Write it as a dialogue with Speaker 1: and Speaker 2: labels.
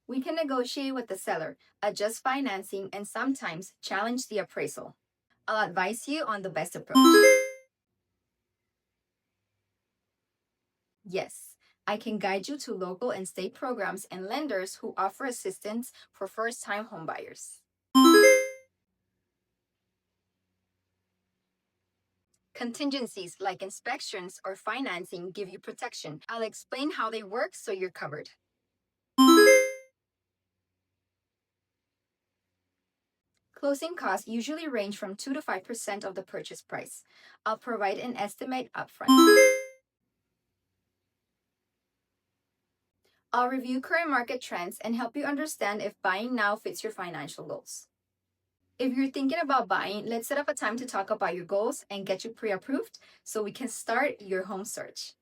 Speaker 1: We can negotiate with the seller, adjust financing, and sometimes challenge the appraisal. I'll advise you on the best approach. Yes, I can guide you to local and state programs and lenders who offer assistance for first-time homebuyers. Contingencies like inspections or financing give you protection. I'll explain how they work so you're covered. Closing costs usually range from 2 to 5% of the purchase price. I'll provide an estimate upfront. I'll review current market trends and help you understand if buying now fits your financial goals. If you're thinking about buying, let's set up a time to talk about your goals and get you pre approved so we can start your home search.